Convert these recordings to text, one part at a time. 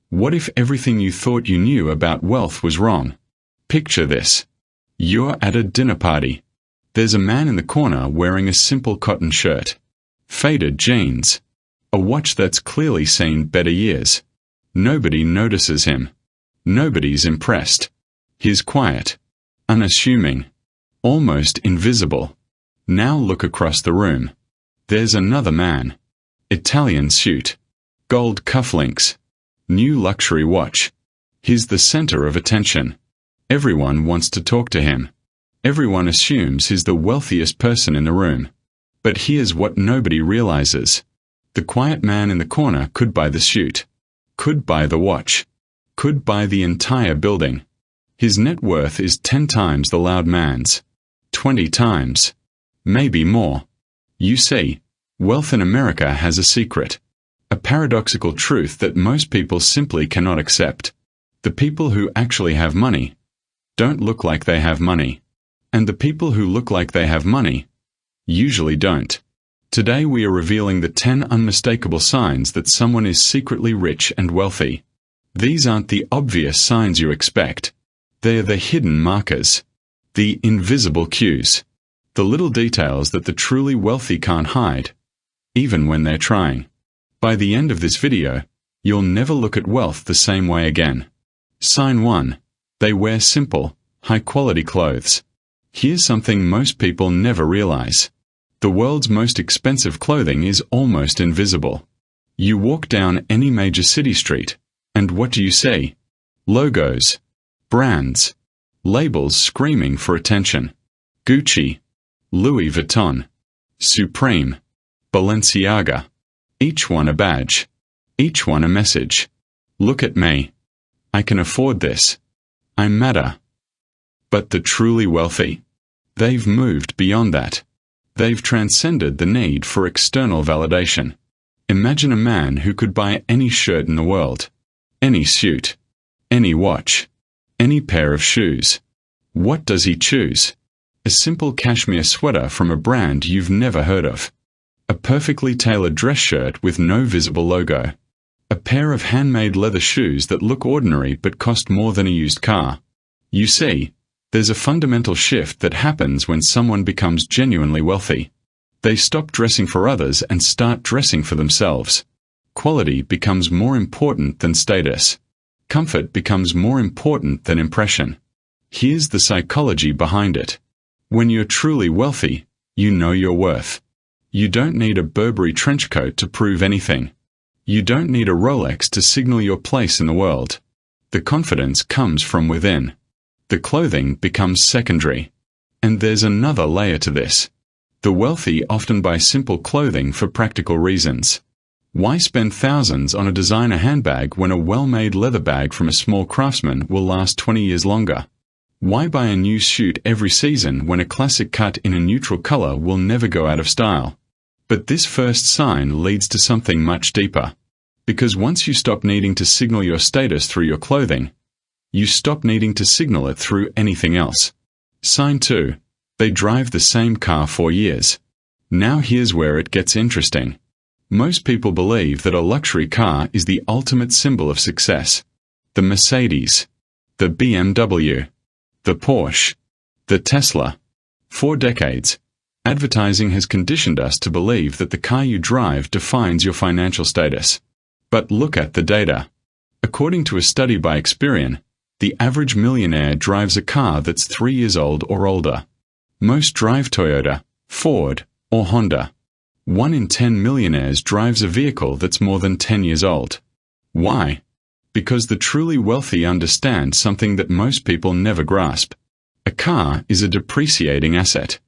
What if everything you thought you knew about wealth was wrong? Picture this. You're at a dinner party. There's a man in the corner wearing a simple cotton shirt, faded jeans, a watch that's clearly seen better years. Nobody notices him. Nobody's impressed. He's quiet, unassuming, almost invisible. Now look across the room. There's another man. Italian suit, gold cufflinks, new luxury watch. He's the center of attention. Everyone wants to talk to him. Everyone assumes he's the wealthiest person in the room. But here's what nobody realizes. The quiet man in the corner could buy the suit, could buy the watch, could buy the entire building. His net worth is 10 times the loud man's, 20 times, maybe more. You see, wealth in America has a secret, a paradoxical truth that most people simply cannot accept. The people who actually have money don't look like they have money, and the people who look like they have money usually don't. Today we are revealing the 10 unmistakable signs that someone is secretly rich and wealthy. These aren't the obvious signs you expect. They're the hidden markers, the invisible cues, the little details that the truly wealthy can't hide, even when they're trying. By the end of this video, you'll never look at wealth the same way again. Sign 1. They wear simple, high-quality clothes. Here's something most people never realize. The world's most expensive clothing is almost invisible. You walk down any major city street, and what do you see? Logos, brands, labels screaming for attention. Gucci, Louis Vuitton, Supreme, Balenciaga. Each one a badge. Each one a message. Look at me. I can afford this. I matter. But the truly wealthy? They've moved beyond that. They've transcended the need for external validation. Imagine a man who could buy any shirt in the world, any suit, any watch, any pair of shoes. What does he choose? A simple cashmere sweater from a brand you've never heard of. A perfectly tailored dress shirt with no visible logo. A pair of handmade leather shoes that look ordinary but cost more than a used car. You see, there's a fundamental shift that happens when someone becomes genuinely wealthy. They stop dressing for others and start dressing for themselves. Quality becomes more important than status. Comfort becomes more important than impression. Here's the psychology behind it. When you're truly wealthy, you know your worth. You don't need a Burberry trench coat to prove anything. You don't need a Rolex to signal your place in the world. The confidence comes from within. The clothing becomes secondary. And there's another layer to this. The wealthy often buy simple clothing for practical reasons. Why spend thousands on a designer handbag when a well-made leather bag from a small craftsman will last 20 years longer? Why buy a new suit every season when a classic cut in a neutral color will never go out of style? But this first sign leads to something much deeper. Because once you stop needing to signal your status through your clothing, you stop needing to signal it through anything else. Sign 2. They drive the same car for years. Now here's where it gets interesting. Most people believe that a luxury car is the ultimate symbol of success. The Mercedes, the BMW, the Porsche, the Tesla. For decades, advertising has conditioned us to believe that the car you drive defines your financial status. But look at the data. According to a study by Experian, the average millionaire drives a car that's 3 years old or older. Most drive Toyota, Ford, or Honda. 1 in 10 millionaires drives a vehicle that's more than 10 years old. Why? Because the truly wealthy understand something that most people never grasp. A car is a depreciating asset.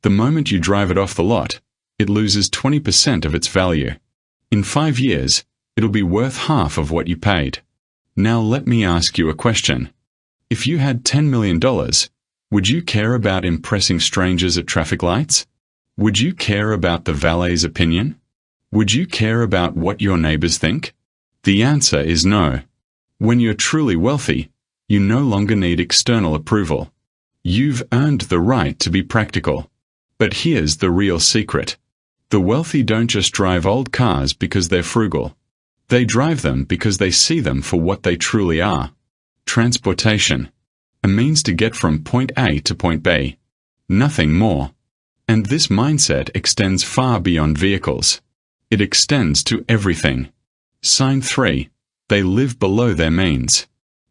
The moment you drive it off the lot, it loses 20% of its value. In 5 years, it'll be worth half of what you paid. Now let me ask you a question. If you had $10 million, would you care about impressing strangers at traffic lights? Would you care about the valet's opinion? Would you care about what your neighbors think? The answer is no. When you're truly wealthy, you no longer need external approval. You've earned the right to be practical. But here's the real secret. The wealthy don't just drive old cars because they're frugal. They drive them because they see them for what they truly are. Transportation. A means to get from point A to point B. Nothing more. And this mindset extends far beyond vehicles. It extends to everything. Sign 3. They live below their means.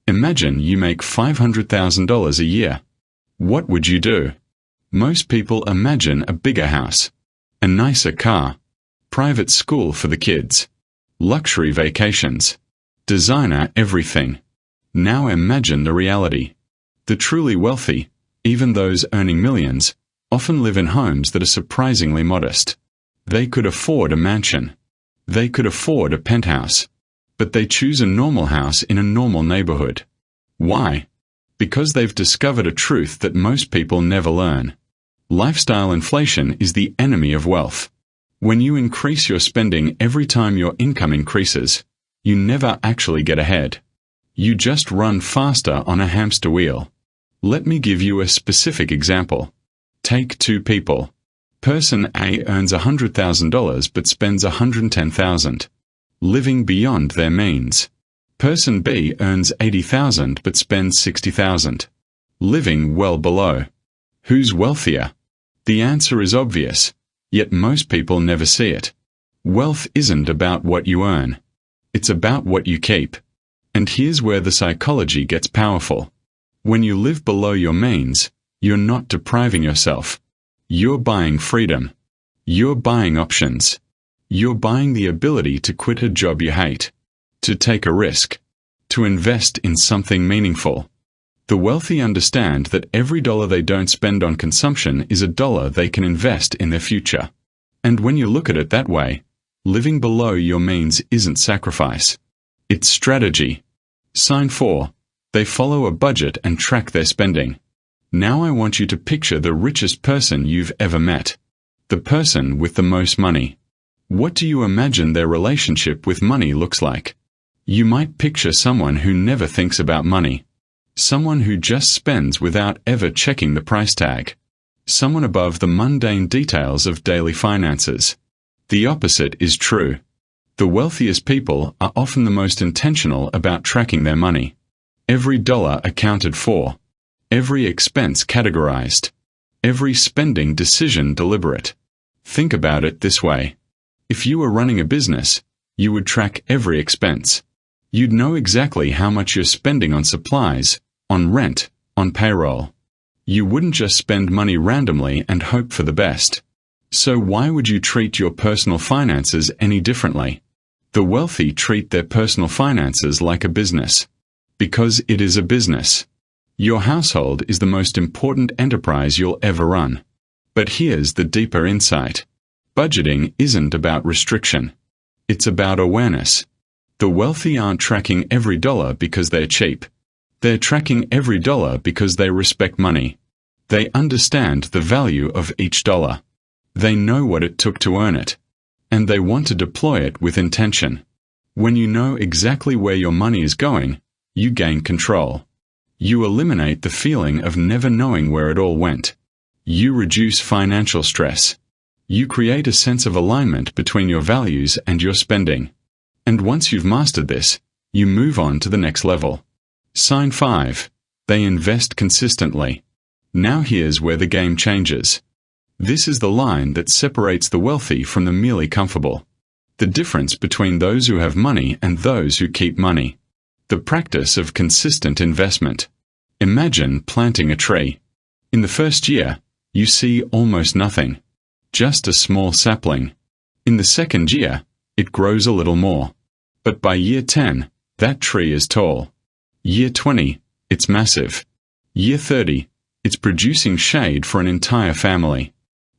Imagine you make $500,000 a year. What would you do? Most people imagine a bigger house, a nicer car, private school for the kids, luxury vacations, designer everything. Now imagine the reality. The truly wealthy, even those earning millions, often live in homes that are surprisingly modest. They could afford a mansion. They could afford a penthouse. But they choose a normal house in a normal neighborhood. Why? Because they've discovered a truth that most people never learn. Lifestyle inflation is the enemy of wealth. When you increase your spending every time your income increases, you never actually get ahead. You just run faster on a hamster wheel. Let me give you a specific example. Take two people. Person A earns $100,000 but spends $110,000, living beyond their means. Person B earns $80,000 but spends $60,000, living well below. Who's wealthier? The answer is obvious, yet most people never see it. Wealth isn't about what you earn. It's about what you keep. And here's where the psychology gets powerful. When you live below your means, you're not depriving yourself. You're buying freedom. You're buying options. You're buying the ability to quit a job you hate, to take a risk, to invest in something meaningful. The wealthy understand that every dollar they don't spend on consumption is a dollar they can invest in their future. And when you look at it that way, living below your means isn't sacrifice. It's strategy. Sign 4. They follow a budget and track their spending. Now I want you to picture the richest person you've ever met. The person with the most money. What do you imagine their relationship with money looks like? You might picture someone who never thinks about money. Someone who just spends without ever checking the price tag. Someone above the mundane details of daily finances. The opposite is true. The wealthiest people are often the most intentional about tracking their money. Every dollar accounted for. Every expense categorized. Every spending decision deliberate. Think about it this way. If you were running a business, you would track every expense. You'd know exactly how much you're spending on supplies, on rent, on payroll. You wouldn't just spend money randomly and hope for the best. So why would you treat your personal finances any differently? The wealthy treat their personal finances like a business. Because it is a business. Your household is the most important enterprise you'll ever run. But here's the deeper insight. Budgeting isn't about restriction. It's about awareness. The wealthy aren't tracking every dollar because they're cheap. They're tracking every dollar because they respect money. They understand the value of each dollar. They know what it took to earn it. And they want to deploy it with intention. When you know exactly where your money is going, you gain control. You eliminate the feeling of never knowing where it all went. You reduce financial stress. You create a sense of alignment between your values and your spending. And once you've mastered this, you move on to the next level. Sign 5. They invest consistently. Now here's where the game changes. This is the line that separates the wealthy from the merely comfortable. The difference between those who have money and those who keep money. The practice of consistent investment. Imagine planting a tree. In the first year, you see almost nothing. Just a small sapling. In the second year, it grows a little more. But by year 10, that tree is tall. Year 20, it's massive. Year 30, it's producing shade for an entire family.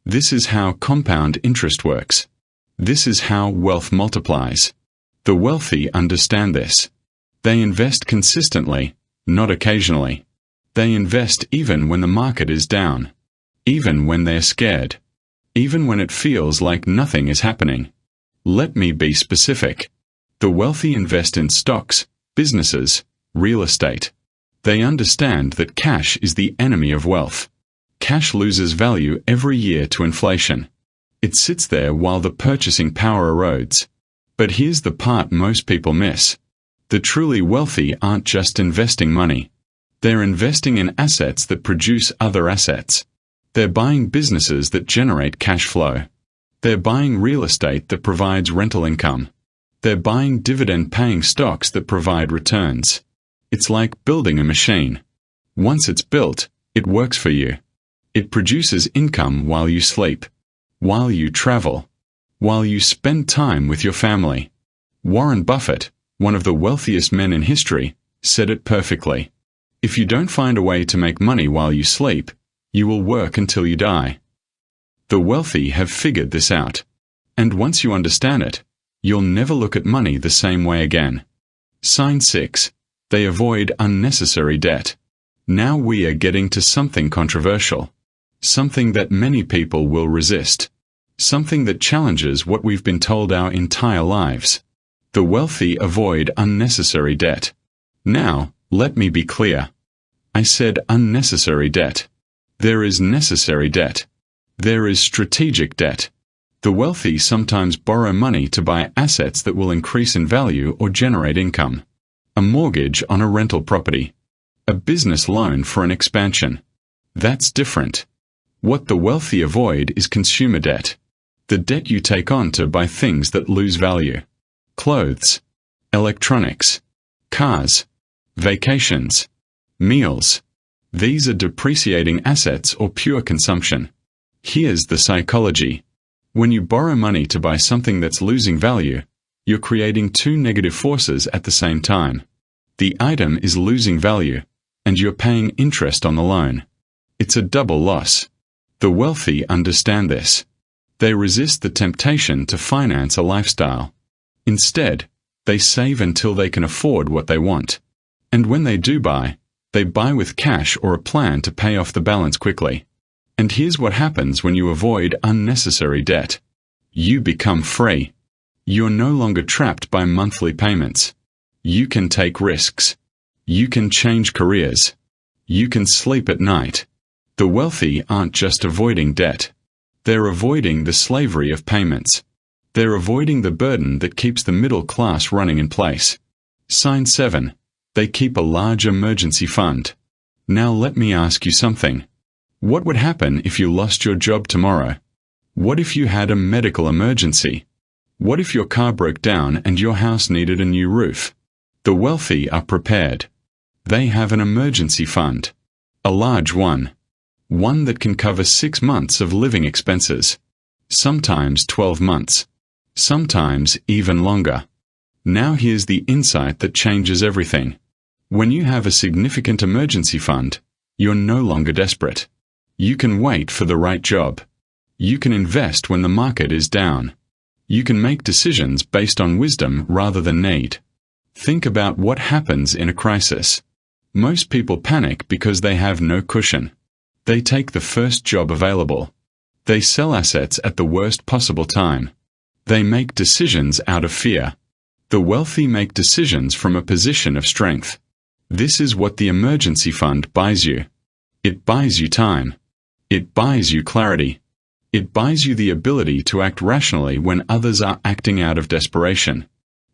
This is how compound interest works. This is how wealth multiplies. The wealthy understand this. They invest consistently, not occasionally. They invest even when the market is down. Even when they're scared. Even when it feels like nothing is happening. Let me be specific. The wealthy invest in stocks, businesses, real estate. They understand that cash is the enemy of wealth. Cash loses value every year to inflation. It sits there while the purchasing power erodes. But here's the part most people miss. The truly wealthy aren't just investing money. They're investing in assets that produce other assets. They're buying businesses that generate cash flow. They're buying real estate that provides rental income. They're buying dividend-paying stocks that provide returns. It's like building a machine. Once it's built, it works for you. It produces income while you sleep, while you travel, while you spend time with your family. Warren Buffett, one of the wealthiest men in history, said it perfectly. If you don't find a way to make money while you sleep, you will work until you die. The wealthy have figured this out. And once you understand it, you'll never look at money the same way again. Sign 6. They avoid unnecessary debt. Now we are getting to something controversial. Something that many people will resist. Something that challenges what we've been told our entire lives. The wealthy avoid unnecessary debt. Now, let me be clear. I said unnecessary debt. There is necessary debt. There is strategic debt. The wealthy sometimes borrow money to buy assets that will increase in value or generate income. A mortgage on a rental property. A business loan for an expansion. That's different. What the wealthy avoid is consumer debt. The debt you take on to buy things that lose value. Clothes, electronics, cars, vacations, meals. These are depreciating assets or pure consumption. Here's the psychology. When you borrow money to buy something that's losing value, you're creating two negative forces at the same time. The item is losing value, and you're paying interest on the loan. It's a double loss. The wealthy understand this. They resist the temptation to finance a lifestyle. Instead, they save until they can afford what they want. And when they do buy, they buy with cash or a plan to pay off the balance quickly. And here's what happens when you avoid unnecessary debt. You become free. You're no longer trapped by monthly payments. You can take risks. You can change careers. You can sleep at night. The wealthy aren't just avoiding debt. They're avoiding the slavery of payments. They're avoiding the burden that keeps the middle class running in place. Sign 7. They keep a large emergency fund. Now let me ask you something. What would happen if you lost your job tomorrow? What if you had a medical emergency? What if your car broke down and your house needed a new roof? The wealthy are prepared. They have an emergency fund. A large one. One that can cover 6 months of living expenses. Sometimes 12 months. Sometimes even longer. Now here's the insight that changes everything. When you have a significant emergency fund, you're no longer desperate. You can wait for the right job. You can invest when the market is down. You can make decisions based on wisdom rather than need. Think about what happens in a crisis. Most people panic because they have no cushion. They take the first job available. They sell assets at the worst possible time. They make decisions out of fear. The wealthy make decisions from a position of strength. This is what the emergency fund buys you. It buys you time. It buys you clarity. It buys you the ability to act rationally when others are acting out of desperation.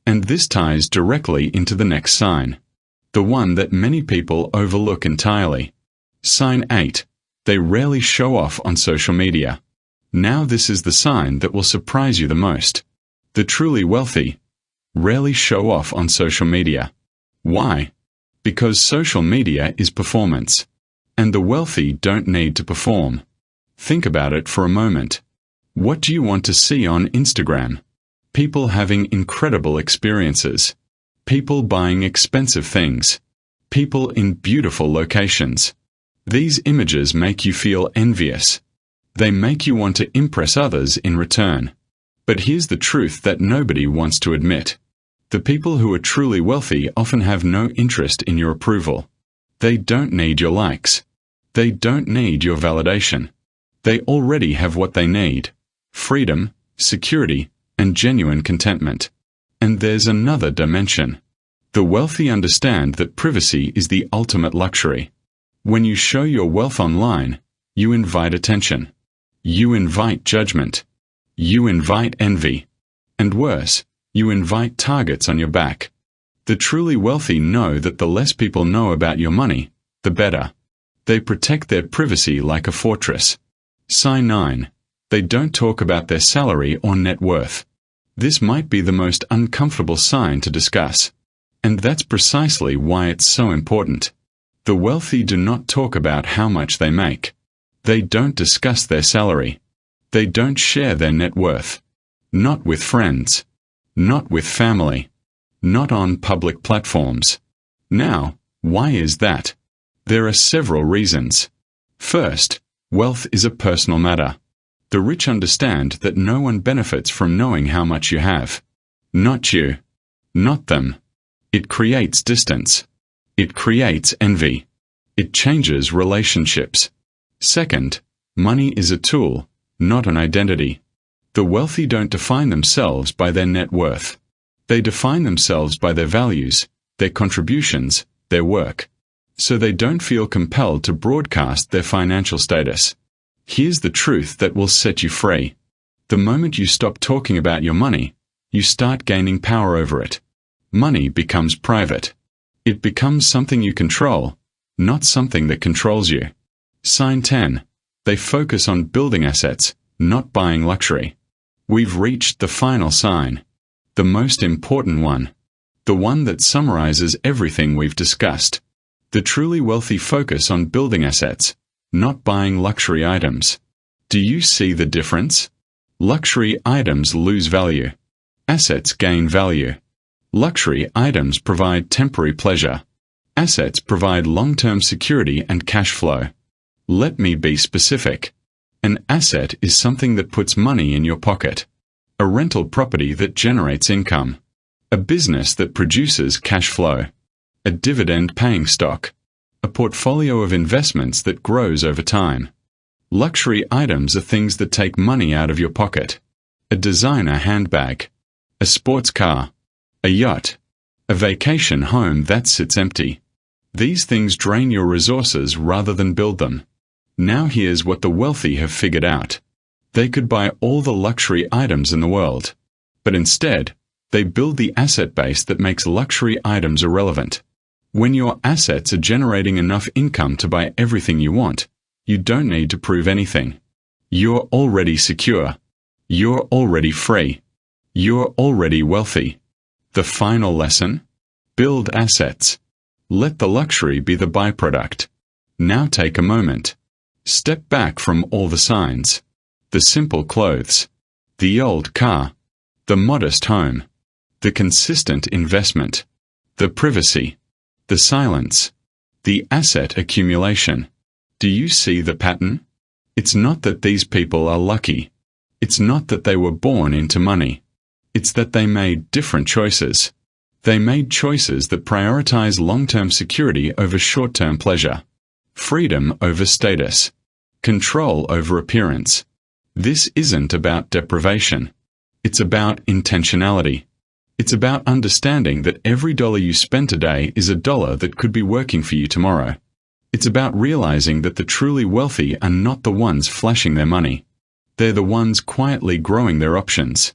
And this ties directly into the next sign. The one that many people overlook entirely. Sign 8. They rarely show off on social media. Now this is the sign that will surprise you the most. The truly wealthy rarely show off on social media. Why? Because social media is performance. And the wealthy don't need to perform. Think about it for a moment. What do you want to see on Instagram? People having incredible experiences. People buying expensive things. People in beautiful locations. These images make you feel envious. They make you want to impress others in return. But here's the truth that nobody wants to admit. The people who are truly wealthy often have no interest in your approval. They don't need your likes. They don't need your validation. They already have what they need: freedom, security, and genuine contentment. And there's another dimension. The wealthy understand that privacy is the ultimate luxury. When you show your wealth online, you invite attention. You invite judgment. You invite envy. And worse, You invite targets on your back. The truly wealthy know that the less people know about your money, the better. They protect their privacy like a fortress. Sign 9. They don't talk about their salary or net worth. This might be the most uncomfortable sign to discuss. And that's precisely why it's so important. The wealthy do not talk about how much they make. They don't discuss their salary. They don't share their net worth. Not with friends. Not with family. Not on public platforms. Now, why is that? There are several reasons. First, wealth is a personal matter. The rich understand that no one benefits from knowing how much you have. Not you. Not them. It creates distance. It creates envy. It changes relationships. Second, money is a tool, not an identity. The wealthy don't define themselves by their net worth. They define themselves by their values, their contributions, their work. So they don't feel compelled to broadcast their financial status. Here's the truth that will set you free. The moment you stop talking about your money, you start gaining power over it. Money becomes private. It becomes something you control, not something that controls you. Sign 10. They focus on building assets, not buying luxury. We've reached the final sign. The most important one. The one that summarizes everything we've discussed. The truly wealthy focus on building assets, not buying luxury items. Do you see the difference? Luxury items lose value. Assets gain value. Luxury items provide temporary pleasure. Assets provide long-term security and cash flow. Let me be specific. An asset is something that puts money in your pocket. A rental property that generates income. A business that produces cash flow. A dividend-paying stock. A portfolio of investments that grows over time. Luxury items are things that take money out of your pocket. A designer handbag. A sports car. A yacht. A vacation home that sits empty. These things drain your resources rather than build them. Now here's what the wealthy have figured out. They could buy all the luxury items in the world. But instead, they build the asset base that makes luxury items irrelevant. When your assets are generating enough income to buy everything you want, you don't need to prove anything. You're already secure. You're already free. You're already wealthy. The final lesson? Build assets. Let the luxury be the byproduct. Now take a moment. Step back from all the signs. The simple clothes. The old car. The modest home. The consistent investment. The privacy. The silence. The asset accumulation. Do you see the pattern? It's not that these people are lucky. It's not that they were born into money. It's that they made different choices. They made choices that prioritize long-term security over short-term pleasure. Freedom over status. Control over appearance. This isn't about deprivation. It's about intentionality. It's about understanding that every dollar you spend today is a dollar that could be working for you tomorrow. It's about realizing that the truly wealthy are not the ones flashing their money. They're the ones quietly growing their options.